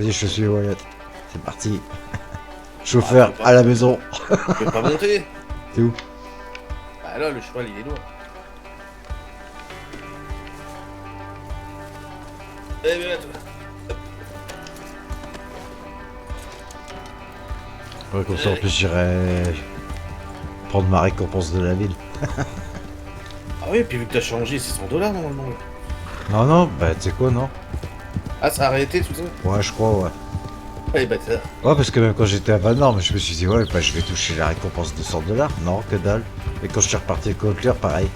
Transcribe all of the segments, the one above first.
Vas-y, je suis Wyatt. C'est parti. Chauffeur à la maison. Tu peux pas monter. T'es où? Ah là, le cheval, il est loin. Eh bien, toi. Ouais, comme ça, en plus, j'irai prendre ma récompense de la ville. Ah oui, puis vu que t'as changé, c'est 100 dollars normalement. Non, non, bah, tu sais quoi, non? Ah, ça a arrêté tout ça. Ouais, je crois, ouais. Eh bah ça. Ouais, parce que même quand j'étais à Van Norm, je me suis dit, ouais, bah, je vais toucher la récompense de 100 $. Non, que dalle. Et quand je suis reparti avec Cochlear, pareil.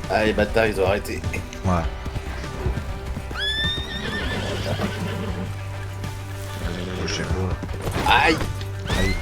Ah, les bâtards, ils ont arrêté. Ouais. Oh, je sais pas. Aïe. Aïe.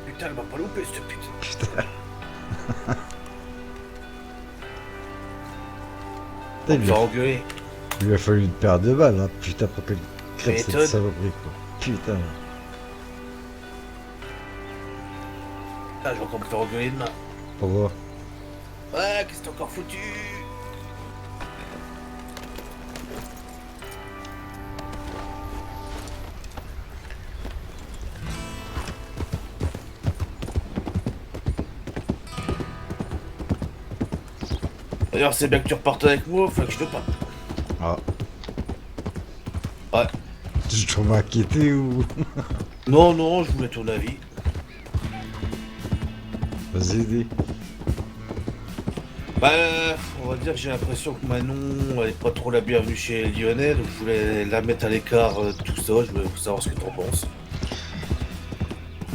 Putain, elle m'a pas loupé cette pute. Putain. On Il me lui fait a, engueuler. il lui a fallu une paire de balles, hein. Putain, pour qu'elle crève cette M'étonne. saloperie, quoi. Putain. Ah, je vais encore me faire engueuler demain. Pourquoi? Ouais, qu'est-ce que t'as encore foutu? D'ailleurs, c'est bien que tu repartes avec moi, faut que je te parle. Ah. Ouais. Je dois m'inquiéter ou... Non, non, je voulais ton avis. Vas-y, dis. Bah, on va dire que j'ai l'impression que Manon, elle est pas trop la bienvenue chez les Lyonnais, donc je voulais la mettre à l'écart de tout ça, je voulais savoir ce que t'en penses.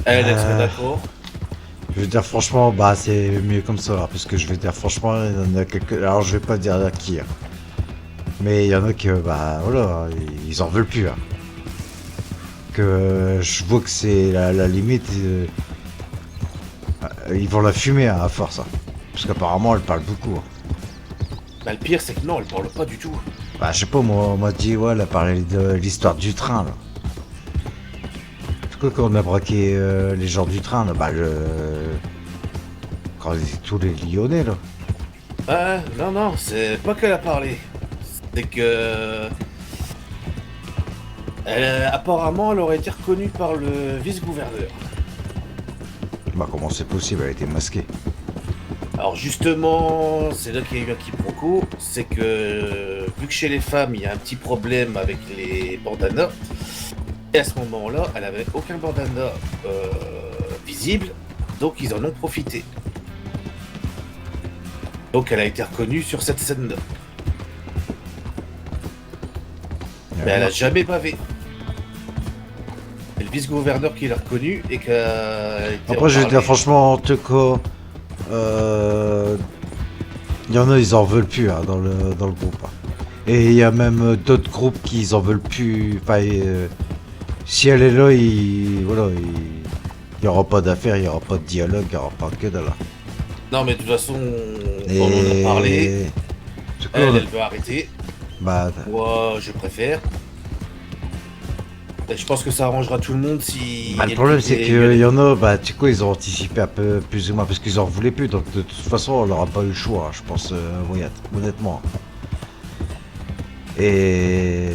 Elle serait d'accord. Je veux dire franchement, bah c'est mieux comme ça, hein, parce que je vais dire franchement, il y en a quelques... Alors je vais pas dire à qui, hein. Mais il y en a que, bah voilà, ils en veulent plus, hein. Que je vois que c'est la limite, ils vont la fumer, hein, à force, hein. Parce qu'apparemment elle parle beaucoup, hein. Bah, le pire, c'est que non, elle parle pas du tout. Bah je sais pas, moi on m'a dit, ouais, elle a parlé de l'histoire du train, là. Du coup, quand on a braqué les gens du train, là, bah quand tous les Lyonnais, là. Ah, non, non, c'est pas qu'elle a parlé. C'est que. Apparemment, elle aurait été reconnue par le vice-gouverneur. Bah comment c'est possible, elle a été masquée. Alors justement, c'est là qu'il y a eu un quiproquo, c'est que vu que chez les femmes il y a un petit problème avec les bandanas, et à ce moment-là, elle avait aucun bandana visible, donc ils en ont profité. Donc elle a été reconnue sur cette scène-là. Mais elle a jamais bavé. C'est le vice-gouverneur qui l'a reconnue et qu'a été Après, je vais reparlé. dire franchement, en tout cas, il y en a, ils en veulent plus, hein, dans le groupe, hein. Et il y a même d'autres groupes qui en veulent plus. Enfin, si elle est là, voilà, il y aura pas d'affaires, il y aura pas de dialogue, il y aura pas que dalle, hein. Non mais de toute façon, Et... on en a parlé, Du coup, elle veut arrêter, bah, moi je préfère. Et je pense que ça arrangera tout le monde si... le problème, c'est qu'il y en a, bah, tu sais quoi, ils ont anticipé un peu plus ou moins parce qu'ils en voulaient plus. Donc, de toute façon, on n'aura pas eu le choix, hein, je pense, Wyatt, honnêtement. Et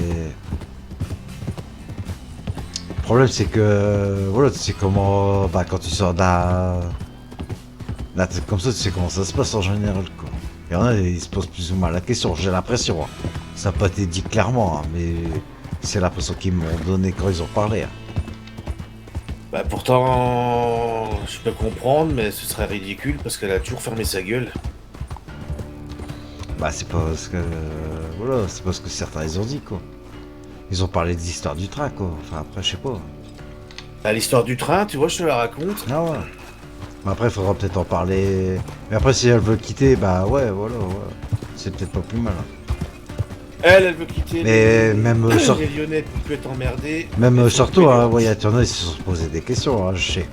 le problème, c'est que, voilà, tu sais comment, bah, quand tu sors d'un truc comme ça, tu sais comment ça se passe en général, quoi. Il y en a, ils se posent plus ou moins la question, j'ai l'impression, hein. Ça n'a pas été dit clairement, hein, mais c'est l'impression qu'ils m'ont donné quand ils ont parlé, hein. Bah pourtant, je peux comprendre, mais ce serait ridicule parce qu'elle a toujours fermé sa gueule. Bah, c'est pas parce que, voilà, c'est pas ce que certains ils ont dit, quoi. Ils ont parlé des histoires du train, quoi. Enfin, après, je sais pas. Bah, l'histoire du train, tu vois, je te la raconte. Ah ouais. Mais après, il faudra peut-être en parler. Mais après, si elle veut quitter, bah ouais, voilà, ouais. C'est peut-être pas plus mal. Hein. Elle veut quitter Mais même, les Lyonnais pour plus être emmerdés. même Il faut surtout, couper les hein, rangs. ouais, il y en a, ils se sont posé des questions, hein, je sais.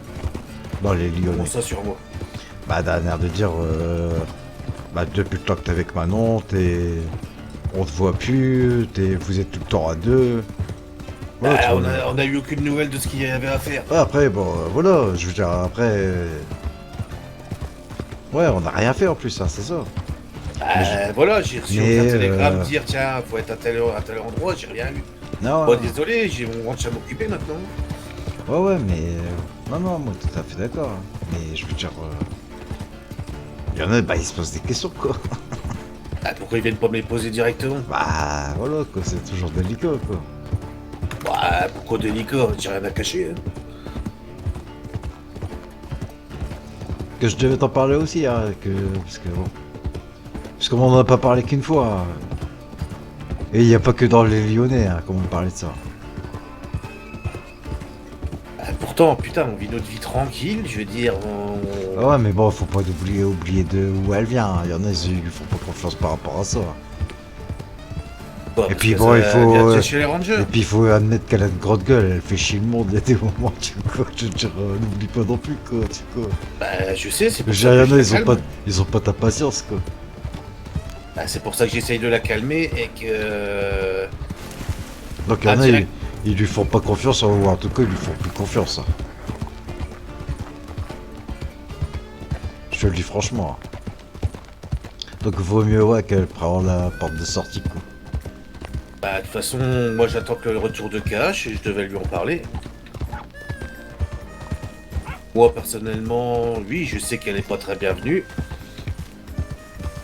Dans les Comment Lyonnais. ça sur moi? Bah, d'un air de dire, bah, depuis le temps que t'es avec Manon, on te voit plus, vous êtes tout le temps à deux. Ouais, tu Bah, vois, on a eu aucune nouvelle de ce qu'il y avait à faire. ouais, après, bon, voilà, je veux dire, après. Ouais, on n'a rien fait en plus, hein, c'est ça. Voilà, j'ai reçu mais, aucun télégramme dire tiens, faut être à tel endroit, j'ai rien eu. Non, Bon, désolé, j'ai mon ventre à m'occuper maintenant. ouais, ouais, mais. Non, non, moi, tout à fait d'accord. Hein. Mais je veux dire. Il y en a, bah, ils se posent des questions, quoi. Ah, pourquoi ils viennent pas me les poser directement? Bah, voilà, quoi, c'est toujours délicat, quoi. Bah, pourquoi délicat? J'ai rien à cacher. Hein. Que je devais t'en parler aussi, hein, parce que bon. Parce qu'on m'en a pas parlé qu'une fois. Hein. Et il n'y a pas que dans les Lyonnais, hein, qu'on me parlait de ça. Bah, pourtant, putain, on vit notre vie tranquille, je veux dire, Ah ouais, mais bon, faut pas oublier de où elle vient. Hein. Il y en a, ils lui font pas confiance par rapport à ça. Bah, Et parce puis que bon, ça il faut. vient de chez les Rangers. Et puis il faut admettre qu'elle a une grosse gueule, elle fait chier le monde, il y a des moments, quoi, je veux dire, n'oublie pas non plus, quoi, tu sais quoi. Bah, je sais, c'est pour Les ça que Gérianais, je la calme. ils ont pas ta patience, quoi. Bah, c'est pour ça que j'essaye de la calmer et que... Donc il y en a, direct. ils lui font pas confiance, ou en tout cas, ils lui font plus confiance. Hein. Je te le dis franchement. Hein. Donc vaut mieux, ouais, qu'elle prenne la porte de sortie, quoi. Bah, de toute façon, moi j'attends que le retour de Cash et je devais lui en parler. Moi, personnellement, oui, je sais qu'elle est pas très bienvenue.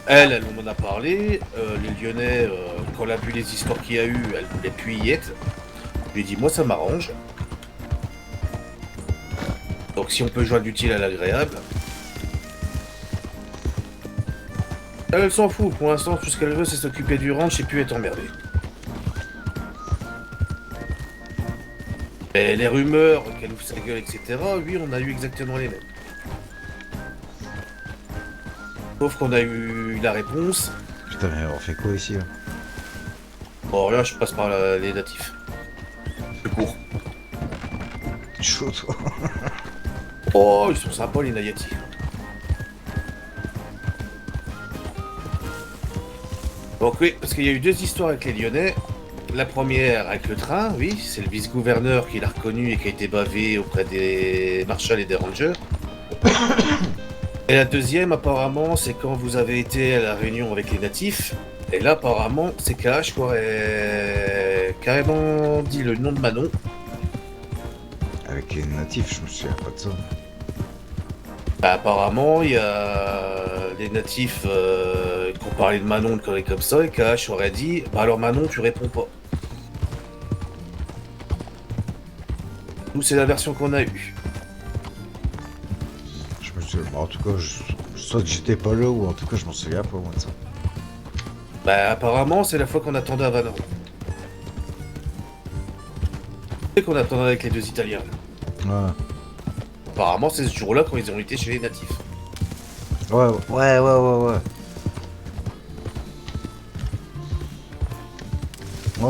Elle m'en a parlé. Les Lyonnais, quand elle a vu les histoires qu'il y a eu, elle voulait plus y être. Je lui ai dit, moi ça m'arrange. Donc si on peut joindre l'utile à l'agréable. Elle s'en fout, pour l'instant, tout ce qu'elle veut, c'est s'occuper du ranch et plus être emmerdée. Et les rumeurs qu'elle ouvre sa gueule, etc., oui, on a eu exactement les mêmes. Sauf qu'on a eu la réponse. Putain, mais on fait quoi ici, là? Bon, là, je passe par les natifs. Je cours. T'es chaud, toi. Oh, ils sont sympas, les Nayati. Donc oui, parce qu'il y a eu deux histoires avec les Lyonnais. La première avec le train, oui, c'est le vice-gouverneur qui l'a reconnu et qui a été bavé auprès des marshals et des rangers. Et la deuxième, apparemment, c'est quand vous avez été à la réunion avec les natifs. Et là, apparemment, c'est Cash qui aurait carrément dit le nom de Manon. Avec les natifs, je me souviens pas de ça. Bah, apparemment, il y a des natifs qui ont parlé de Manon de conneries comme ça, et Cash aurait dit bah alors Manon, tu réponds pas. Nous, c'est la version qu'on a eue. Je me souviens, en tout cas, soit que j'étais pas là, ou en tout cas, je m'en souviens pas, moi, de ça. Bah, apparemment, c'est la fois qu'on attendait à Vannes. C'est qu'on attendait avec les deux Italiens. Ouais. Apparemment, c'est ce jour-là quand ils ont été chez les natifs. Ouais. Ouais,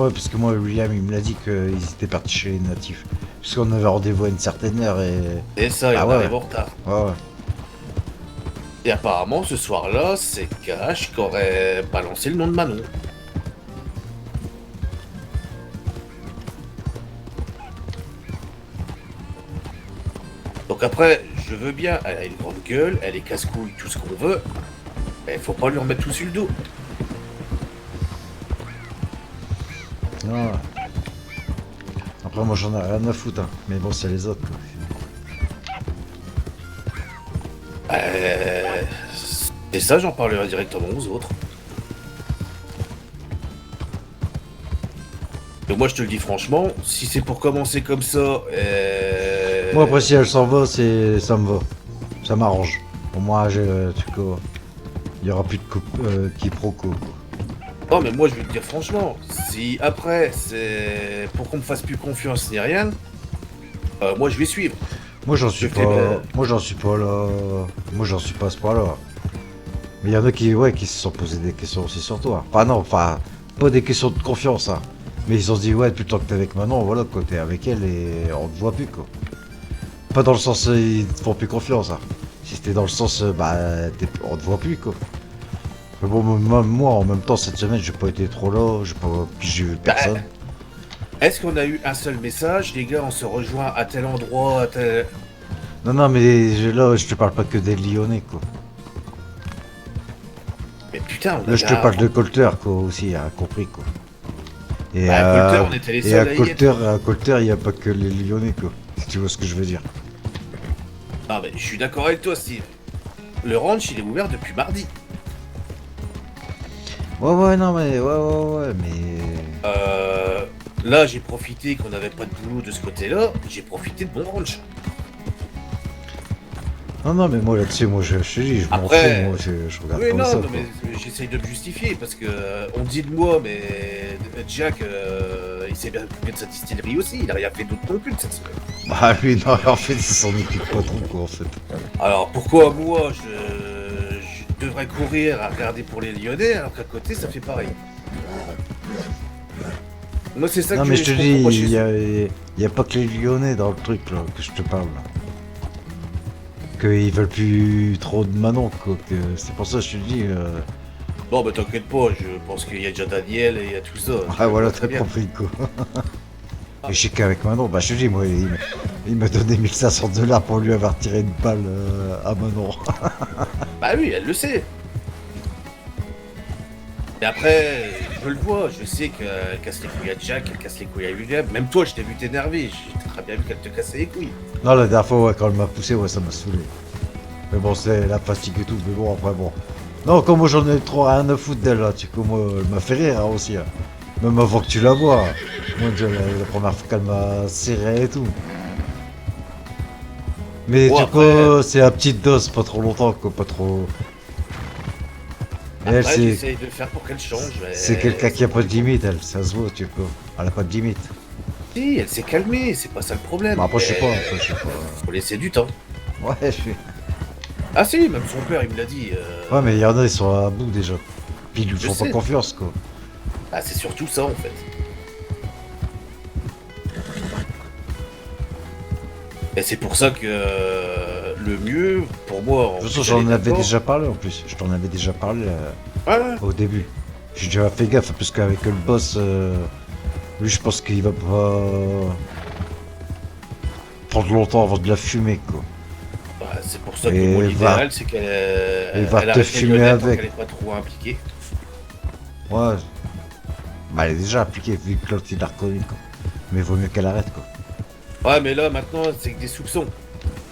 parce que moi, William, il me l'a dit qu'ils étaient partis chez les natifs. Parce qu'on avait rendez-vous à une certaine heure et... Et ça, Ah on ouais. arrive en retard. Ouais. Et apparemment, ce soir-là, c'est Cash qui aurait balancé le nom de Manon. Donc après, je veux bien, elle a une grande gueule, elle est casse-couille, tout ce qu'on veut, mais faut pas lui remettre tout sur le dos. Ouais. Après, moi, j'en ai rien à foutre, hein. Mais bon, c'est les autres, quoi. Et ça, j'en parlerai directement aux autres. Et moi, je te le dis franchement, si c'est pour commencer comme ça, Moi, après, si elle s'en va, ça me va. Ça m'arrange. Au moins, tu vois, il y aura plus de quiproquo, quoi. Non, mais moi, je vais te dire franchement, si après, c'est pour qu'on me fasse plus confiance ni rien, moi, je vais suivre. Moi j'en Je suis fais pas. le... Moi j'en suis pas là. Moi j'en suis pas à ce point-là. Mais il y en a qui, ouais, qui se sont posé des questions aussi sur toi. Enfin non, enfin, pas des questions de confiance, hein. Mais ils se sont dit, ouais, depuis le temps que t'es avec Manon, voilà, quoi, t'es avec elle et on te voit plus, quoi. Pas dans le sens, ils te font plus confiance, hein. Si c'était dans le sens, bah, on te voit plus, quoi. Mais bon, moi, en même temps, cette semaine, j'ai pas été trop là, j'ai vu Bah, personne. est-ce qu'on a eu un seul message, les gars, on se rejoint à tel endroit, à tel... Non, non, mais là, je te parle pas que des Lyonnais, quoi. Mais putain, on Là, a je te parle de Colter, quoi, aussi, hein, compris, quoi. Et, Bah, Colter, on était les et seuls à y être. À Colter, il n'y a pas que les Lyonnais, quoi. Si tu vois ce que je veux dire. Ah, mais je suis d'accord avec toi, Steve. Le ranch, il est ouvert depuis mardi. Ouais, ouais, non, mais, ouais, mais... Là, j'ai profité qu'on n'avait pas de boulot de ce côté-là, j'ai profité de mon ranch. Non, non, mais moi, là-dessus, moi, je te dis, je m'en fous, Après, moi, je regarde oui, comme non, ça, non, quoi. mais j'essaye de me justifier parce que on dit de moi, mais Jack, il s'est bien occupé de sa distillerie aussi, il a rien fait d'autre non plus de cette semaine. Bah, lui, non, en fait, c'est son équipe pas trop, quoi, en fait. Alors pourquoi moi je devrais courir à regarder pour les Lyonnais alors qu'à côté ça fait pareil. Moi c'est ça Non, que mais je te comprends dis, pas il chez y eux. a, il y a pas que les Lyonnais dans le truc, là, que je te parle, là. Qu'ils veulent plus trop de Manon, quoi, que c'est pour ça que je te dis, Non mais t'inquiète pas, je pense qu'il y a déjà Daniel et il y a tout ça. Je ah, le voilà, vois t'as très bien. compris, quoi. Et je sais qu'avec Manon, bah, je te dis, moi, il m'a donné 1500 dollars pour lui avoir tiré une balle à Manon. Bah oui, elle le sait. Et après, je le vois, je sais qu'elle casse les couilles à Jack, elle casse les couilles à William. Même toi, je t'ai vu t'énerver, j'ai très bien vu qu'elle te cassait les couilles. Non, la dernière fois, ouais, quand elle m'a poussé, ouais, ça m'a saoulé. Mais bon, c'est la fatigue et tout, mais bon, après, bon. Non, comme moi, j'en ai trop rien à foutre d'elle, là, tu sais, comme moi, elle m'a fait rire, hein, aussi, hein. Même avant que tu la vois. Moi, déjà, la première fois qu'elle m'a serré et tout. Mais Bon du après, coup, c'est la petite dose, pas trop longtemps, quoi, pas trop... Et elle, après j'essaye de faire pour qu'elle change. c'est quelqu'un qui a pas de limite, elle, ça se voit, tu vois. Elle a pas de limite. Si, elle s'est calmée, c'est pas ça le problème. Bon, après, je sais pas, Mais après, je sais pas. faut laisser du temps. Ouais, je suis... Ah si, même son père, il me l'a dit. Ouais, mais il y en a, ils sont à bout, déjà. Puis ils lui Je font pas sais. confiance, quoi. Ah, c'est surtout ça, en fait. Et c'est pour ça que le mieux, pour moi, De toute façon, j'en avais déjà parlé, en plus. Je t'en avais déjà parlé Voilà. au début. J'ai déjà fait gaffe, parce qu'avec le boss, lui, je pense qu'il va pas prendre longtemps avant de la fumer, quoi. Bah, c'est pour ça que Et moi, va- l'idéal, c'est qu'elle et va elle te arrête les fumer Lyonnais tant avec. qu'elle est pas trop impliquée. Ouais. Bah, elle est déjà appliquée, vu que l'autre, il l'a reconnu, quoi. Mais vaut mieux qu'elle arrête, quoi. Ouais, mais là, maintenant, c'est que des soupçons.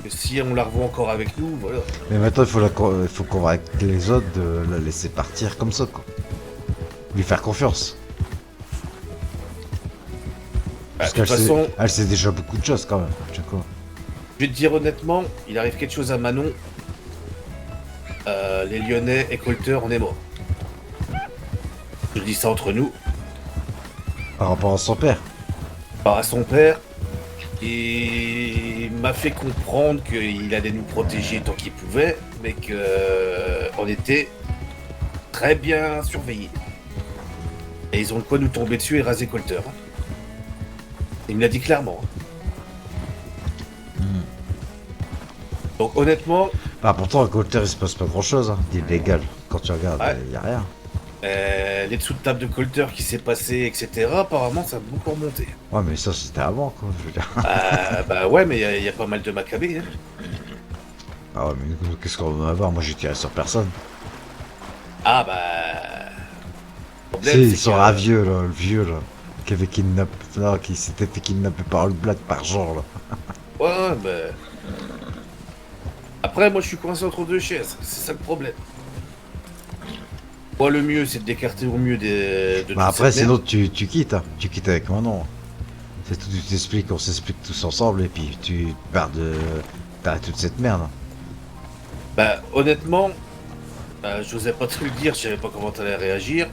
Que si on la revoit encore avec nous, voilà. Mais maintenant, il faut convaincre les autres de la laisser partir comme ça, quoi. Lui faire confiance. Bah, Parce de toute qu'elle façon, elle sait déjà beaucoup de choses, quand même. Tu sais quoi. je vais te dire honnêtement, il arrive quelque chose à Manon. Les Lyonnais et Colter, on est mort. Je dis ça entre nous. Par rapport à son père. Par à son père. Et il m'a fait comprendre qu'il allait nous protéger tant qu'il pouvait, mais que on était très bien surveillés. Et ils ont de quoi nous tomber dessus et raser Colter. Hein. Il me l'a dit clairement. Hein. Donc honnêtement, Bah, pourtant, à Colter, il se passe pas grand chose, hein, d'illégal. Quand tu regardes, Ouais. y a rien. les dessous de table de Colter qui s'est passé, etc. Apparemment, ça a beaucoup remonté. Ouais, mais ça, c'était avant, quoi, je veux dire. Bah ouais, mais il y a pas mal de macabées. Hein. Ah ouais, mais nous, qu'est-ce qu'on va avoir? Moi, j'ai tiré sur personne. Ah bah. Le Si, problème, ils c'est sont que- un vieux, là, le vieux, là. Qui avait kidnappé, là, qui s'était fait kidnapper par All Black par genre, là. Ouais, mais. Après, moi, je suis coincé entre deux chaises. C'est ça le problème. Moi, le mieux, c'est de l'écarter au mieux de Bah, toute après, cette sinon, merde. tu quittes, hein. Tu quittes avec moi, non. C'est tout, tu t'expliques, on s'explique tous ensemble, et puis tu pars de... T'arrêtes toute cette merde. Hein. Bah, honnêtement, j'osais pas te le dire, je savais pas comment t'allais réagir.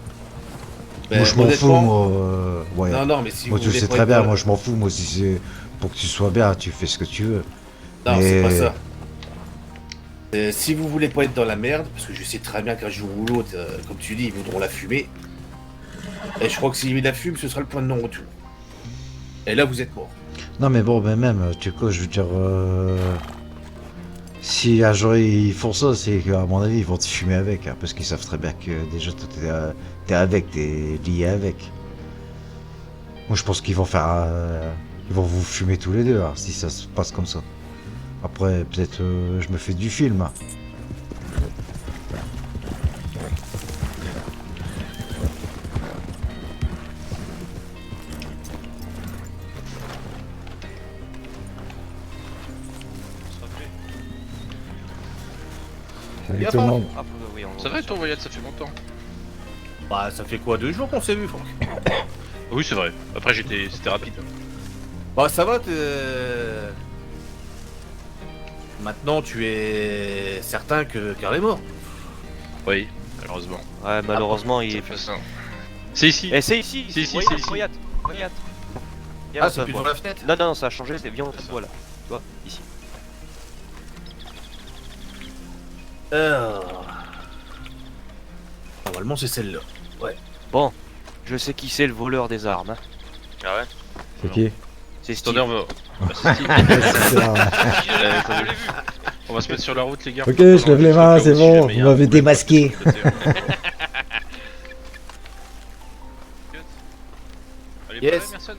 Moi je m'en fous, honnêtement, moi. Ouais. non, non, mais si Moi vous tu voulez sais pas très être bien, dans moi je m'en fous, moi si c'est pour que tu sois bien, tu fais ce que tu veux. Non, c'est pas ça. Mais Si vous voulez pas être dans la merde, parce que je sais très bien qu'un jour ou l'autre, comme tu dis, ils voudront la fumer. Et je crois que s'ils la fument, ce sera le point de non-retour. Et là, vous êtes mort. non mais bon, mais même, tu sais quoi, je veux dire, si un jour ils font ça, c'est qu'à mon avis ils vont te fumer avec, hein, parce qu'ils savent très bien que déjà toi t'es avec, t'es lié avec. Moi je pense qu'ils vont faire, ils vont vous fumer tous les deux, hein, si ça se passe comme ça. Après peut-être je me fais du film, hein. Salut tout le monde. Ah, oui, Ça va et toi, Wyatt, ça fait longtemps. Bah, ça fait quoi, 2 jours qu'on s'est vu, Franck? Oui, c'est vrai. Après, c'était rapide. Bah, ça va, maintenant, tu es certain que Karl est mort. Oui, malheureusement. Ouais, malheureusement, il Ça est. fait ça. C'est ici. Eh, c'est ici, Si, si, Wyatt, c'est ici. Wyatt, Wyatt. Viens, Ah, on c'est se plus voit. dans la fenêtre? Non, non, ça a changé, viens, on se voit là. Tu vois, ici. Normalement, c'est celle-là. Bon, je sais qui c'est le voleur des armes. Hein. Ah ouais. C'est qui? C'est Steve. Attendez, on va. Bah, c'est Steve. C'est ça, ouais. T'as vu. On va se mettre sur la route, les gars. Ok, je lève les mains, c'est bon, vous m'avez démasqué. Allez, Yes. pareil, personne.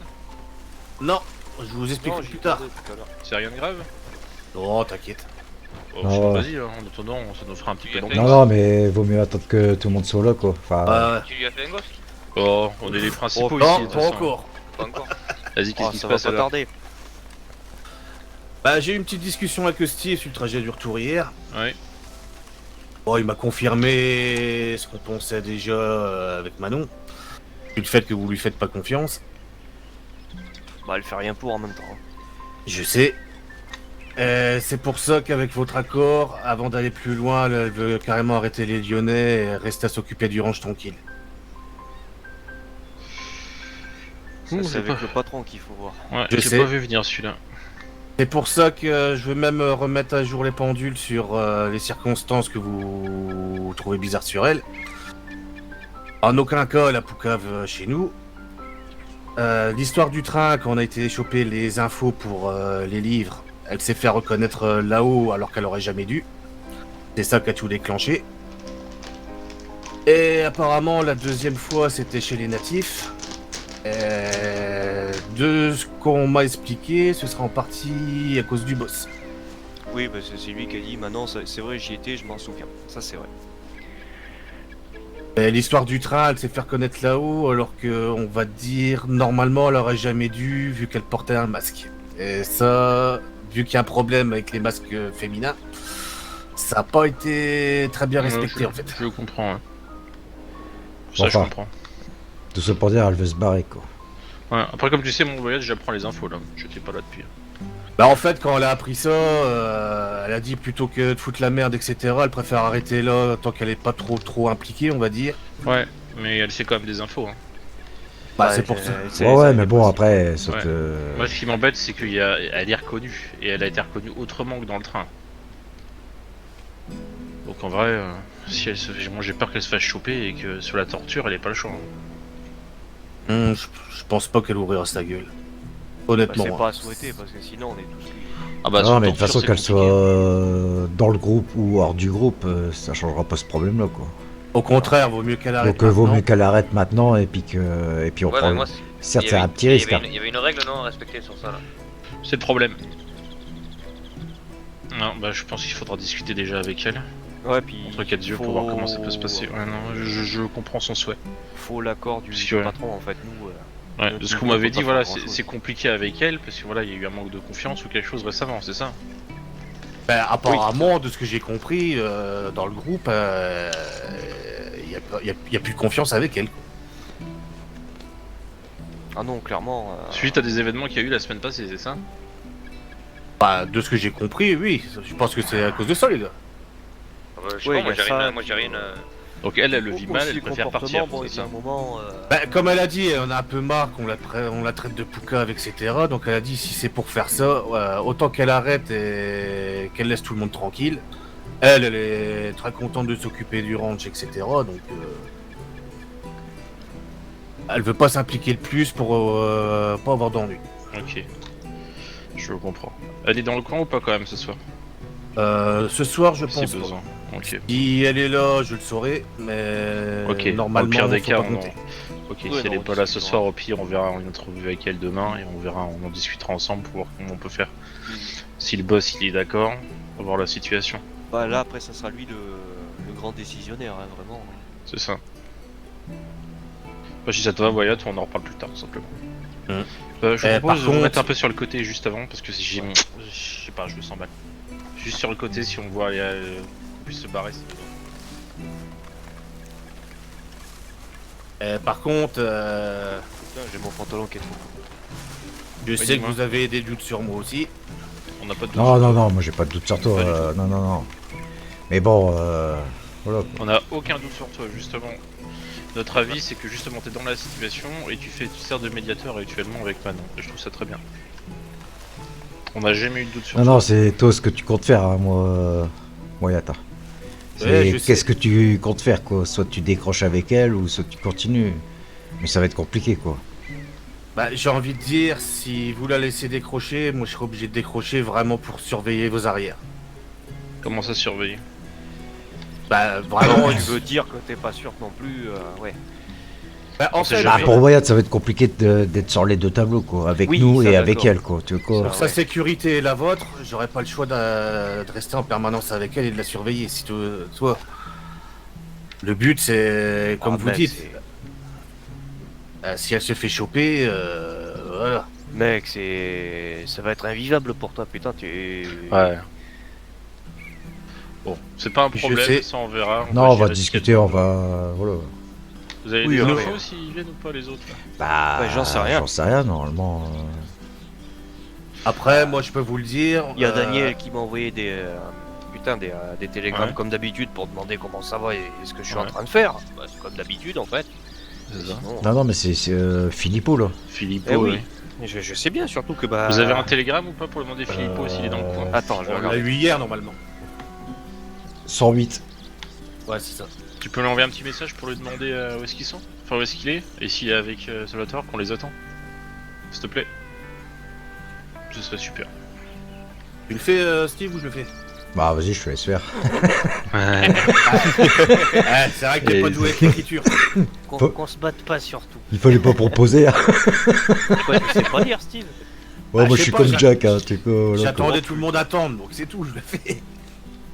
Non, je vous explique Non, plus j'y tard. attendais tout à l'heure. C'est rien de grave. Non, t'inquiète. Oh, Non, ouais. vas-y, hein, en attendant, ça nous fera un petit peu Non, d'ambiance. non, mais vaut mieux attendre que tout le monde soit là, quoi. Enfin, Bah, Tu lui as fait un gosse? Oh, on est les principaux Oh, ici. non, de toute pas façon. encore. Pas encore. Vas-y, qu'est-ce Oh, qui se ça va passe pas alors? tarder. Bah, j'ai eu une petite discussion avec Steve sur le trajet du retour hier. Ouais. Bon, il m'a confirmé ce qu'on pensait déjà avec Manon. Puis le fait que vous lui faites pas confiance. Bah, elle fait rien pour en même temps. Je sais. C'est pour ça qu'avec votre accord, avant d'aller plus loin, elle veut carrément arrêter les Lyonnais et rester à s'occuper du range tranquille. Ça, Ouh, c'est j'ai avec pas- le patron qu'il faut voir. Ouais, Je j'ai sais. pas vu venir celui-là. C'est pour ça que je veux même remettre à jour les pendules sur les circonstances que vous trouvez bizarres sur elle. En aucun cas, la poucave chez nous. L'histoire du train, quand on a été choper les infos pour les livres, elle s'est fait reconnaître là-haut alors qu'elle aurait jamais dû. C'est ça qui a tout déclenché. Et apparemment, la deuxième fois, c'était chez les natifs. De ce qu'on m'a expliqué, ce sera en partie à cause du boss. Oui, bah, c'est lui qui a dit, maintenant, c'est vrai, j'y étais, je m'en souviens. Ça, c'est vrai. Et l'histoire du train, elle s'est fait reconnaître là-haut, alors que on va dire normalement elle aurait jamais dû, vu qu'elle portait un masque. Et ça, vu qu'il y a un problème avec les masques féminins, ça n'a pas été très bien respecté Ouais, en fait. Je le comprends, ouais. Ça, je Enfin. comprends. tout ça pour dire, elle veut se barrer, quoi. Ouais, après, comme tu sais, mon voyage, j'apprends les infos là. J'étais pas là depuis. Bah en fait, quand elle a appris ça, elle a dit plutôt que de foutre la merde, etc., elle préfère arrêter là tant qu'elle est pas trop impliquée, on va dire. Ouais, mais elle sait quand même des infos. Hein. Bah Ouais, c'est pour ça. Ouais, ouais, mais bon, après, sauf Ouais. que... Moi, ce qui m'embête, c'est qu'elle est reconnue. Et elle a été reconnue autrement que dans le train. Donc en vrai, si elle se fait... moi j'ai peur qu'elle se fasse choper et que sur la torture, elle ait pas le choix. Hein. Je pense pas qu'elle ouvrira sa gueule. Bah, Honnêtement. c'est hein. pas à souhaiter, parce que sinon, on est tous cuits. Ah bah, non, sur mais de toute torture, façon, c'est qu'elle compliqué. soit dans le groupe ou hors du groupe, ça changera pas ce problème-là, quoi. Au contraire, vaut mieux qu'elle arrête. Donc, vaut maintenant. mieux qu'elle arrête maintenant, et puis on Ouais, prend... mais moi, Certes, il y c'est avait- un petit risque, hein. Il y avait une règle non à respecter sur ça là. C'est le problème. Non, bah je pense qu'il faudra discuter déjà avec elle. Ouais, puis. Entre quatre yeux pour voir comment ça peut se passer. Ouais, non, je comprends son souhait. Faut l'accord du Parce que, ouais. patron, en fait. Nous, Ouais, Notre de ce que vous niveau, m'avez on peut dit, pas voilà, faire grand-chose. c'est compliqué avec elle parce que voilà, il y a eu un manque de confiance ou quelque chose récemment, c'est ça? Ben, apparemment, de ce que j'ai compris, dans le groupe, il y a plus de confiance avec elle. Ah non, clairement. Suite à des événements qu'il y a eu la semaine passée, c'est ça? Bah, de ce que j'ai compris, oui. Je pense que c'est à cause de ça, les gars. Ah bah, je sais Ouais, pas, moi y a j'ai ça, rien, moi j'ai puis, rien, Donc elle le vit mal, Aussi, elle le préfère comportement, partir, bon, c'est il y a ça. un moment. Bah, comme elle a dit, on a un peu marre qu'on on la traite de poucave, etc. Donc elle a dit si c'est pour faire ça, autant qu'elle arrête et qu'elle laisse tout le monde tranquille. Elle est très contente de s'occuper du ranch, etc. Donc elle veut pas s'impliquer le plus pour pas avoir d'ennui. Ok, je comprends. Elle est dans le coin ou pas quand même ce soir? Ce soir, je Si pense besoin. pas. Ok. Si elle est là, je le saurai, mais Ok, normalement, au pire des faut cas, pas compter. Ok, Ouais, si elle non, est pas là ce c'est soir, au pire, on verra une entrevue avec elle demain et on verra, on en discutera ensemble pour voir comment on peut faire. Si le boss il est d'accord, on va voir la situation. Bah là, après, ça sera lui le grand décisionnaire, hein, vraiment. C'est ça. Bah, si ça te va, Wyatt, on en reparle plus tard, tout simplement. Mhm. Je Par propose de vous contre- mettre un peu sur le côté juste avant, parce que si j'ai... Je sais pas, je le sens mal. Juste sur le côté, si on voit qu'on puisse se barrer, c'est besoin. Par contre, Putain, j'ai mon pantalon qui est trop. je sais que dis-moi. vous avez des doutes sur moi aussi. On n'a pas de doute. Non, non, non, moi j'ai pas de doute sur toi. Pas du Non, non, non. Mais bon, voilà. On n'a aucun doute sur toi, justement. Notre avis, c'est que justement, t'es dans la situation et tu sers de médiateur actuellement avec Manon. Et je trouve ça très bien. On n'a jamais eu de doute sur Non, toi. non, c'est toi ce que tu comptes faire, hein, moi, Yata. Ouais, je sais. Qu'est-ce que tu comptes faire, quoi? Soit tu décroches avec elle, ou soit tu continues. Mais ça va être compliqué, quoi. Bah, j'ai envie de dire, si vous la laissez décrocher, moi je serai obligé de décrocher vraiment pour surveiller vos arrières. Comment ça surveiller? Bah, vraiment, Tu veux dire que t'es pas sûr non plus, ouais. bah, en On sait fait, Bah, jamais. pour Wyatt, ça va être compliqué d'être sur les deux tableaux, quoi. Avec Oui, nous ça, et avec d'accord. elle, quoi. Tu veux quoi? pour sa sécurité et la vôtre, j'aurais pas le choix de rester en permanence avec elle et de la surveiller. Si toi, le but c'est, comme Ah, vous mec, dites, c'est- si elle se fait choper, voilà. Mec, ça va être invivable pour toi, putain, tu... Ouais. Bon, c'est pas un Je problème, sais. ça on verra. Non, on va gérer discuter, ce on qu'il y a. va. Voilà. Vous avez Oui, des après. infos s'ils viennent ou pas les autres là? Bah, Ouais, j'en sais rien. J'en sais rien, normalement. Après, moi je peux vous le dire. Il y a Daniel qui m'a envoyé des télégrammes Ouais. comme d'habitude pour demander comment ça va et ce que je suis en Ouais. train de faire. Bah, c'est comme d'habitude en fait. C'est ça. Sinon, Non, non, mais c'est Philippot, là. Philippot, eh oui. oui. Je sais bien surtout que bah. Vous avez un télégramme ou pas pour demander Philippot s'il est dans le coin? Attends, je vais On l'a regarder. eu hier normalement. 108. Ouais, c'est ça. Tu peux lui envoyer un petit message pour lui demander où est-ce qu'ils sont? Enfin où est-ce qu'il est? Et s'il est avec Salvatore, qu'on les attend? S'il te plaît. Ce serait super. Tu le fais, Steve, ou je le fais? Bah, vas-y, je te laisse faire. Ouais, c'est vrai que t'es Et- pas doué avec l'écriture. Qu'on se batte pas surtout. Il fallait pas proposer. Hein. Quoi, tu sais pas lire, Steve? Ouais, Ah, moi, je je sais suis pas, comme j'a- Jack, hein. Tu sais quoi, voilà, quoi. J'attendais tout le monde attendre, donc c'est tout, je le fais.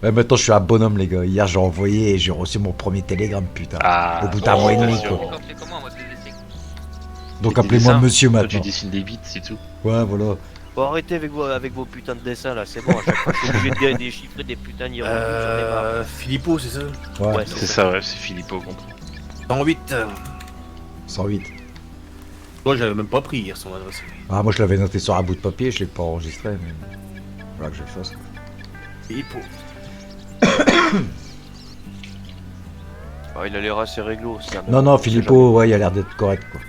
Ouais, maintenant, je suis un bonhomme, les gars. Hier, j'ai envoyé et j'ai reçu mon premier télégramme, putain. Ah, Au bout d'un mois et demi, félicitations. quoi. Quand tu fais comment, moi, c'est des Donc, Des appelez-moi dessins. monsieur Toi, tu maintenant. dessines des bits, c'est tout. Ouais, voilà. Bon, arrêtez avec vos putains de dessins là, c'est bon, à chaque fois je suis obligé de déchiffrer des putains d'hiéroglyphes, j'en ai marre. Philippot, c'est ça? Ouais, Ouais, C'est ça, ouais, c'est Philippot compris. 108. 108. Moi, j'avais même pas pris hier son adresse. Ah, moi, je l'avais noté sur un bout de papier, je l'ai pas enregistré, mais. Voilà que je le fasse. Philippot. Ah, il a l'air assez réglo, ça. Non, non, Philippot, ouais, il a l'air d'être correct, quoi.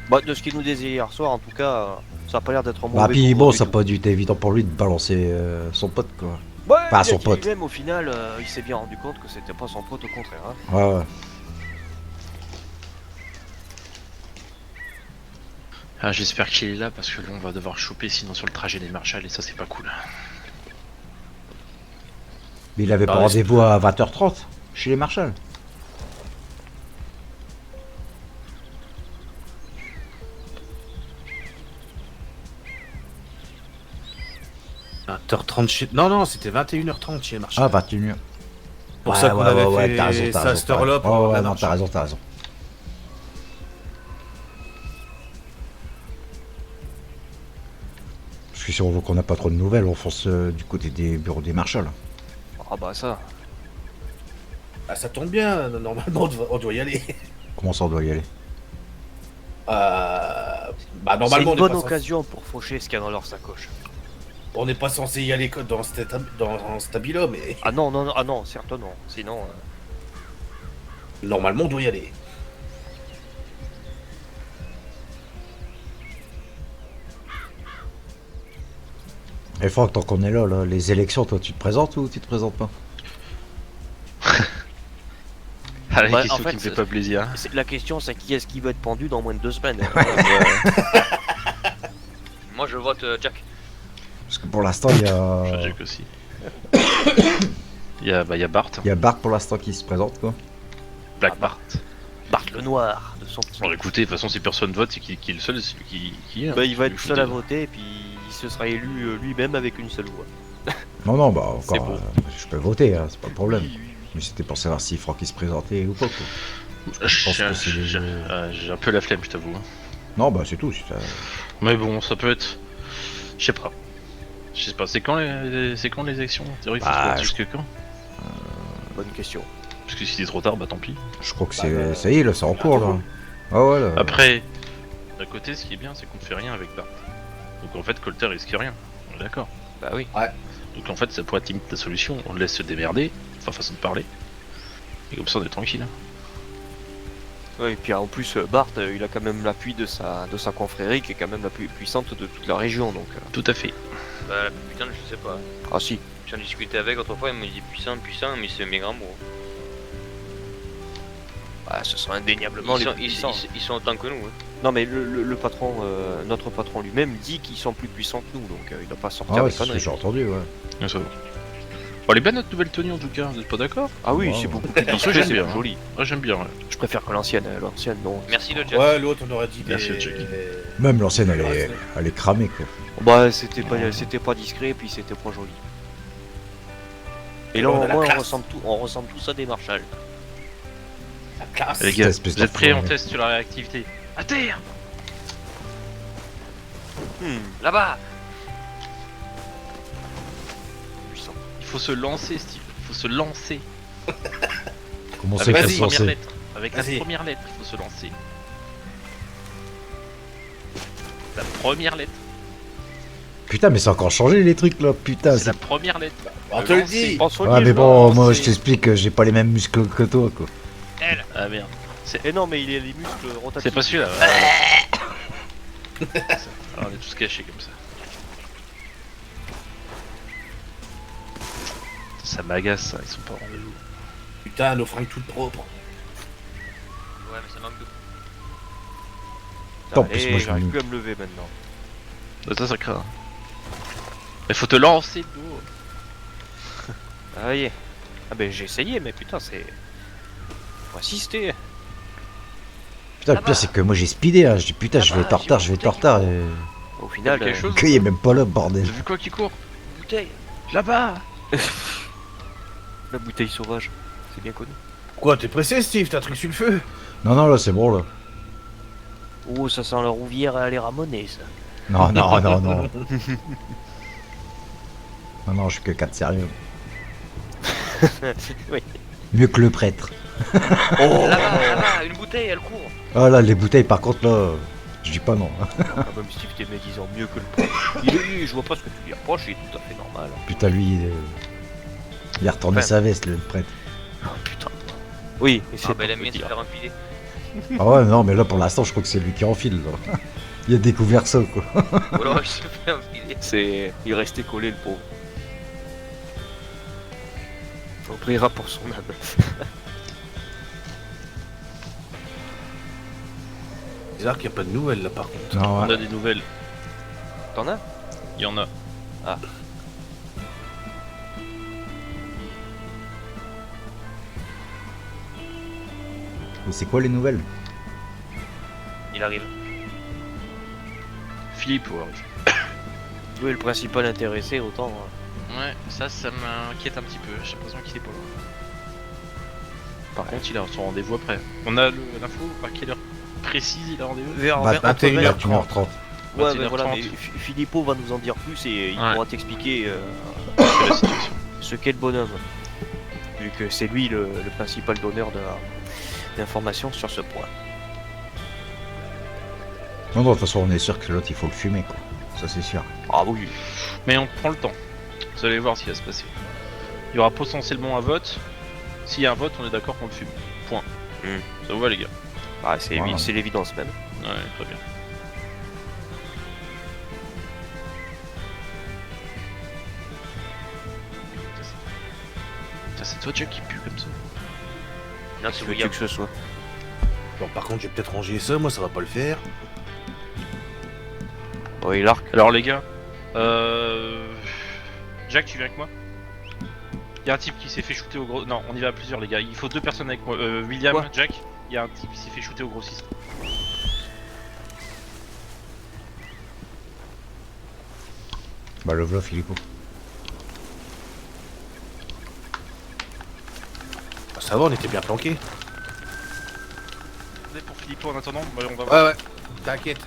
Bah, de ce qu'il nous disait hier soir, en tout cas, ça a pas l'air d'être un mauvais. Bah, puis boulot bon, du ça a tout. pas dû être évident pour lui de balancer son pote, quoi. Ouais, Enfin, bien son qu'il pote. Même au final, il s'est bien rendu compte que c'était pas son pote, au contraire. Hein. Ouais, ouais. Ah, j'espère qu'il est là parce que là on va devoir choper sinon sur le trajet des Marshall et ça c'est pas cool. Mais il avait pas Ah, rendez-vous à 20h30 chez les Marshall. h 30 chez... Non, non, c'était 21h30 chez Marchand. Ah, 21h. Pour ça qu'on avait fait t'as raison, t'as ça à raison, cette heure-là t'as pour raison. Ouais, la non, marche. t'as raison, t'as raison. Parce que si on veut qu'on n'a pas trop de nouvelles, on fonce du côté des bureaux des Marshall. Ah bah ça. Ah, ça tombe bien, normalement on doit y aller. Comment ça, on doit y aller? Bah, C'est normalement, une bonne occasion pour faucher ce qu'il y a dans leur sacoche. on n'est pas censé y aller dans cet habit-là, mais. Ah non, non, non, ah non, certes non. Sinon, Normalement, on doit y aller. Et Franck, tant qu'on est là, les élections, toi, tu te présentes ou tu te présentes pas? Ah, la Bah, question en fait, qui me fait pas plaisir. La question, c'est qui est-ce qui va être pendu dans moins de 2 semaines. Moi je vote Jack. Parce que pour l'instant, il y a... Jack aussi. Il y a Bart. Il y a Bart pour l'instant qui se présente, quoi. Black Bart. Bart le noir de son petit. Bon, écoutez, de toute façon, si personne vote, c'est qui est le seul, c'est lui qui est. hein. Bah, il va être Lui, seul à écoutez. voter et puis il se sera élu lui-même avec une seule voix. Non, bah C'est encore, beau. je peux voter, hein, c'est pas le problème. Mais c'était pour savoir si Franck il se présentait ou pas, quoi. Je pense que c'est les... J'ai un peu la flemme, je t'avoue. hein. Non, bah c'est tout. c'est ça. Mais bon, ça peut être. Je sais pas. Je sais pas, c'est quand les élections en théorie, il faut Bah, se battre jusque quand? Bonne question. Parce que si c'est trop tard, bah tant pis. Je crois que Bah, c'est... ça y est, là, c'est en cours, là. Ah ouais, là. Après, d'un côté, ce qui est bien, c'est qu'on ne fait rien avec Bart. Donc en fait, Colter risque rien. On est d'accord. Bah oui. Donc en fait, ça pourrait être ta solution. On le laisse se démerder, enfin façon de parler. Et comme ça, on est tranquille. Ouais, et puis en plus, Bart, il a quand même l'appui de sa confrérie qui est quand même la plus puissante de toute la région. Donc, Tout à fait. Bah putain, je sais pas. Ah si. J'en discutais avec autrefois, il me dit puissant, mais c'est mes grands mots. Bah, ce sont indéniablement les plus puissants. Ils sont autant que nous. Hein. Non mais le patron, notre patron lui-même dit qu'ils sont plus puissants que nous, donc il doit pas sortir Ah ouais, des c'est ce que conneries. j'ai entendu, ouais. Ouais, ça va. Bon, elle est bien notre nouvelle tenue en tout cas, vous êtes pas d'accord? Ah oui, Ouais, c'est ouais. beaucoup plus Perso, discret, j'aime c'est bien, plus hein. joli. Moi j'aime bien, ouais. Je préfère que l'ancienne, non. Merci le Jack. Ouais, l'autre, on aurait dit Merci, des... Jackie. Même l'ancienne, elle est cramée, quoi. Bah c'était pas discret et puis c'était pas joli. Et là On a au la moins classe. on ressemble tous à des marshals. La classe. Les gars, espèce vous êtes prêts? On d'enfoiré. teste sur la réactivité. À terre! Là-bas. Puissant. Il faut se lancer, Steve. Il faut se lancer. Comment c'est Avec qu'elle la se première lancer? lettre. Avec la Vas-y. première lettre, il faut se lancer. La première lettre. Putain, mais c'est encore changé les trucs là, putain. C'est la première lettre. On te le dit. Ouais, mais bon, moi je t'explique que j'ai pas les mêmes muscles que toi, quoi. Elle. Ah merde. Et non mais il a les muscles rotatifs. C'est pas celui-là. Ah, on est tous cachés comme ça. Ça m'agace ça, ils sont pas en rendez-vous. Putain, nos fringues toutes propres. Ouais, mais ça manque de. En plus, moi, je j'arrive me- plus à me lever maintenant. Ça, ça craint. Mais faut te lancer de dos. Ah oui. Ah ben j'ai essayé mais putain c'est... Faut assister. Putain, le pire c'est que moi j'ai speedé, hein. Je dis putain, je vais être en retard, je vais être en retard. Et... Au final, Quelque chose qu'il est même pas là, bordel. T'as vu quoi qui court? Bouteille. Là-bas. la bouteille sauvage, c'est bien connu. Quoi, t'es pressé, Steve? T'as un truc sur le feu? Non, non, là c'est bon là. Oh ça sent la rouvière à les ramoner ça. Non, non, non, non. Non, non, je suis que 4 sérieux. Oui. Mieux que le prêtre. Là-bas, une bouteille, elle court. Ah là, les bouteilles par contre là, je dis pas non. Ah, même Steve t'es médisant mieux que le prêtre. Je vois pas ce que tu lui reproches, il est tout à fait normal. Putain, lui, il a retourné Ouais. sa veste, le prêtre. Oh putain. Oui, mais Ah c'est bah la pour mienne te se dire. faire empiler. Ah ouais, non, mais là pour l'instant, je crois que c'est lui qui enfile là. Il a découvert ça quoi. Ou alors il se fait empiler. C'est... Il restait collé le pauvre. On priera pour son âme. C'est bizarre qu'il n'y a pas de nouvelles là par contre. Non, On ouais. a des nouvelles. T'en as? Il y en a. Mais c'est quoi les nouvelles? Il arrive. Philippe, ouais. Tu es le principal intéressé, autant... Ouais, ça m'inquiète un petit peu. J'ai l'impression qu'il est pas là. Par contre, il a son rendez-vous après. On a l'info à quelle heure précise il a rendez-vous? Vers, Bah, entre 21h30. 21h30. Ouais, 21h30. mais voilà, mais Philippot va nous en dire plus et il Ouais. pourra t'expliquer C'est la situation. ce qu'est le bonhomme. Vu que c'est lui le principal donneur d'informations sur ce point. Non, non, de toute façon, on est sûr que l'autre il faut le fumer quoi. Ça c'est sûr. Ah oui. Mais on prend le temps. Vous allez voir ce qui va se passer. Il y aura potentiellement un vote. S'il y a un vote, on est d'accord qu'on le fume. Point. Ça vous va les gars? Bah, c'est Voilà. c'est l'évidence même. Ouais, très bien. Putain, c'est toi Jack qui pue comme ça. Non, Tu c'est veux William. que ce soit. Bon, par contre, je vais peut-être ranger ça, moi ça va pas le faire. Oui, l'arc. Alors les gars, Jack, tu viens avec moi? Il y a un type qui s'est fait shooter au gros... Non, on y va à plusieurs les gars, il faut 2 personnes avec moi. William, Quoi Jack, il y a un type qui s'est fait shooter au grossiste. Bah le v'là Philippot. Bah, ça va, on était bien planqués. Attendez pour Philippot en attendant, bah, on va voir. Ouais, t'inquiète.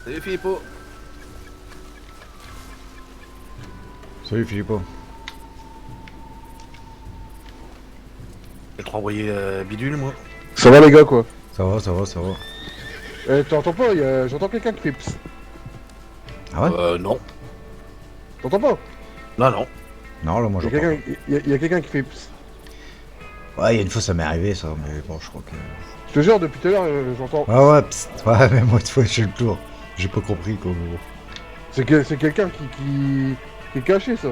Salut Philippot. Salut Philippot. Je vais te renvoyer bidule, moi. Ça va les gars quoi? Ça va, ça va, ça va. T'entends pas? J'entends quelqu'un qui fait psst. Ah ouais? Non. T'entends pas? Non, non. Non, là moi Il y j'entends. a quelqu'un qui fait psst. Ouais, il y a une fois ça m'est arrivé ça, mais bon, je crois que. Je te jure, depuis tout à l'heure, j'entends. Ah ouais, psst. Ouais, mais moi, une fois, j'ai le tour. J'ai pas compris quoi. C'est quelqu'un qui est caché ça.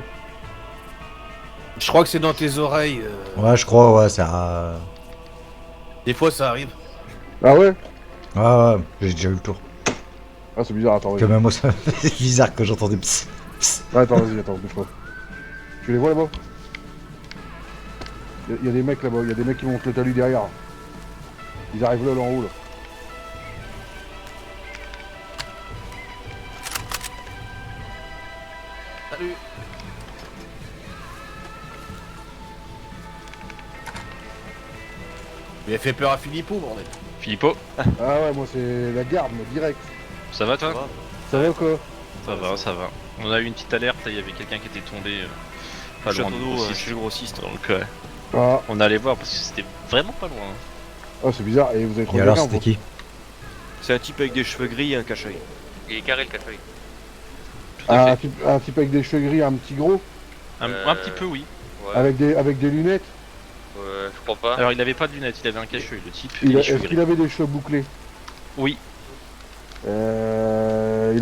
Je crois que c'est dans tes oreilles. Ouais, je crois, ouais, ça. Des fois, ça arrive. Ah ouais? Ouais, ouais, j'ai déjà eu le tour. Ah c'est bizarre, attends, Que vas-y. même moi, ça fait bizarre que j'entendais psst. Psst. Ah, attends, vas-y, attends, bouge pas. Tu les vois là-bas? Il y a des mecs là-bas, il y a des mecs qui montent le talus derrière. Ils arrivent là en haut là. Salut. Il a fait peur à Philippot, bordel. Philippot, Ah ouais, moi c'est la garde, moi, direct. ça va toi? Ça va quoi? Ça va, ça va. On a eu une petite alerte, il y avait quelqu'un qui était tombé pas Le loin château du d'eau grossiste. chez le grossiste. Donc Ah, on allait voir parce que c'était vraiment pas loin. ah c'est bizarre, et vous avez Et trouvé alors, quelqu'un c'était qui? C'est un type avec des cheveux gris et un cache-œil. Il est carré le café. Tout à un fait. type avec des cheveux gris, un petit gros, Un petit peu oui. Ouais. avec des lunettes. Je crois pas. Alors il avait pas de lunettes, il avait un cache-œil le type. et les cheveux Est-ce gris. qu'il avait des cheveux bouclés? Oui. Il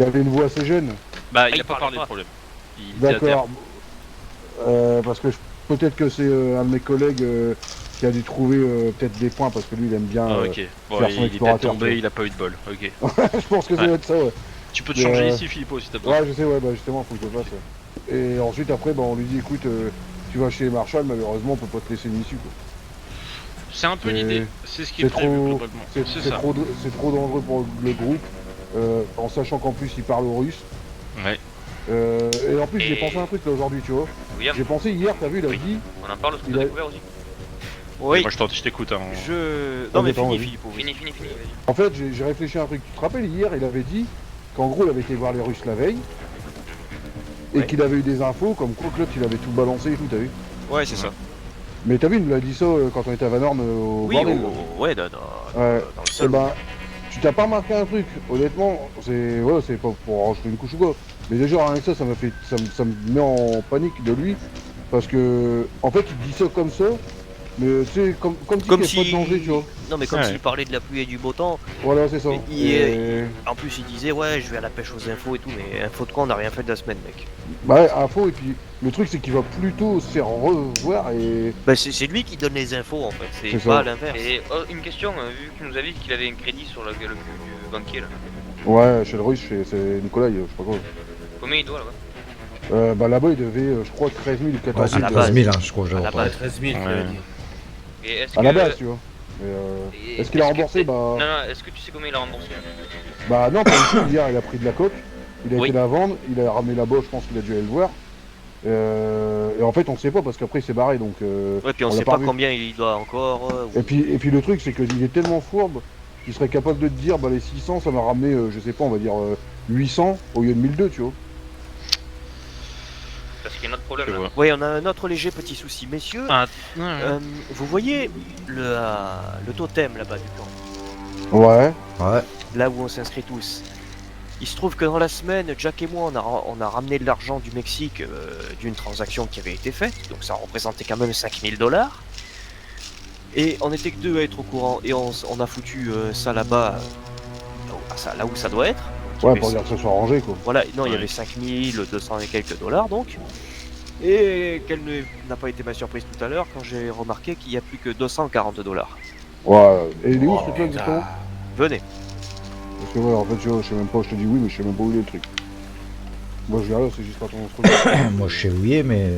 avait une voix assez jeune. Bah il il a pas parlait parlé pas. de problème. Il était à terre. D'accord. Parce que peut-être que c'est un de mes collègues qui a dû trouver peut-être des points parce que lui il aime bien. Ah, ok. Bon, faire son il est peut-être explorateur, tombé, quoi. il a pas eu de bol. Ok. Je pense que ça Ouais. doit être ça, ouais. Tu peux te Mais, changer ici, Philippot, si t'as besoin. Ouais, je sais, ouais, bah justement, faut que je le fasse. Ouais. Et ensuite, après, bah, on lui dit écoute, tu vas chez Marshall, malheureusement, on peut pas te laisser une issue, quoi. C'est un peu C'est- l'idée. C'est ce qui est c'est prévu trop- globalement. C'est C'est ça. trop dangereux pour le groupe, en sachant qu'en plus, il parle au russe. Ouais. Et en plus, j'ai Et- pensé à un truc là aujourd'hui, tu vois. William, J'ai pensé hier, t'as vu, il a Oui. dit. on en parle de ce que Il t'as a- découvert aussi. Oui, Moi je t'écoute. Hein. Non mais Attends, fini vas-y. Philippot. Fini, fini, fini. vas-y. En fait, j'ai réfléchi à un truc. Tu te rappelles, hier, il avait dit qu'en gros, il avait été voir les Russes la veille. Et Ouais. qu'il avait eu des infos comme quoi que l'autre, il avait tout balancé et tout, t'as vu. Ouais, c'est ça. Mais t'as vu, il me l'a dit ça quand on était à Van au Oui, bordel. là. ouais, dans Ouais. le Eh sol. ben, tu t'as pas remarqué un truc, honnêtement, c'est pas pour rajouter une couche ou quoi. Mais déjà, rien que ça m'a fait, ça me met en panique de lui. Parce que, en fait, il dit ça comme ça. Mais tu sais, comme Comme qu'il n'y a pas si... de danger, tu vois. Non mais comme Ouais. s'il parlait de la pluie et du beau temps. Voilà, c'est ça. Mais Et- En plus il disait ouais je vais à la pêche aux infos et tout, mais info de quoi on n'a rien fait de la semaine mec. Bah ouais, info, et puis le truc, c'est qu'il va plutôt se faire revoir et. Bah c'est lui qui donne les infos en fait, C'est c'est ça. pas l'inverse. Et une question, vu que tu nous as dit qu'il avait un crédit sur le du banquier là. Ouais, chez le russe, c'est Nicolas, je sais pas quoi. Combien il doit là-bas? Bah là-bas, il devait, je crois, 13 000 ou 14 Ouais, 000. c'est la 13 base. 000, hein, je crois que À j'avais la entendu. base. 13 000, tu Ouais. l'as dit. Et est-ce À la que- base, tu vois. Mais, et est-ce qu'il a que- remboursé? Bah. Non, non, est-ce que tu sais combien il a remboursé? Bah non, pas du tout. Hier, il a pris de la coque, il a Oui. été la vendre, il a ramené là-bas, je pense qu'il a dû aller le voir. Et en fait, on sait pas parce qu'après, il s'est barré, donc. Ouais puis on l'a sait pas vu. combien il doit encore. Et puis le truc, c'est qu'il est tellement fourbe qu'il serait capable de te dire, bah les 600, ça m'a ramené, je sais pas, on va dire 800 au lieu de 1200, tu vois. Parce qu'il y a un autre problème Je là. vois. Ouais on a un autre léger petit souci messieurs. Ah, ouais. Vous voyez le totem là-bas du camp, Ouais. Ouais. là où on s'inscrit tous. Il se trouve que dans la semaine, Jack et moi, on a ramené de l'argent du Mexique d'une transaction qui avait été faite, donc ça représentait quand même 5000 $. Et on était que deux à être au courant, et on a foutu ça là-bas, là où ça doit être. Donc, il y Ouais, avait pour dire que ça soit rangé, quoi. Voilà, non, il y Ouais. avait 5200 et quelques dollars donc. Et n'a pas été ma surprise tout à l'heure quand j'ai remarqué qu'il n'y a plus que 240 $. Ouais, et il est où Oh, ce truc-là, putain. exactement? Venez. Parce que ouais, en fait, je sais même pas, je te dis oui, mais je sais même pas où il est le truc. Moi, je viens là, c'est juste pas ton truc. Moi, je sais où il est, mais...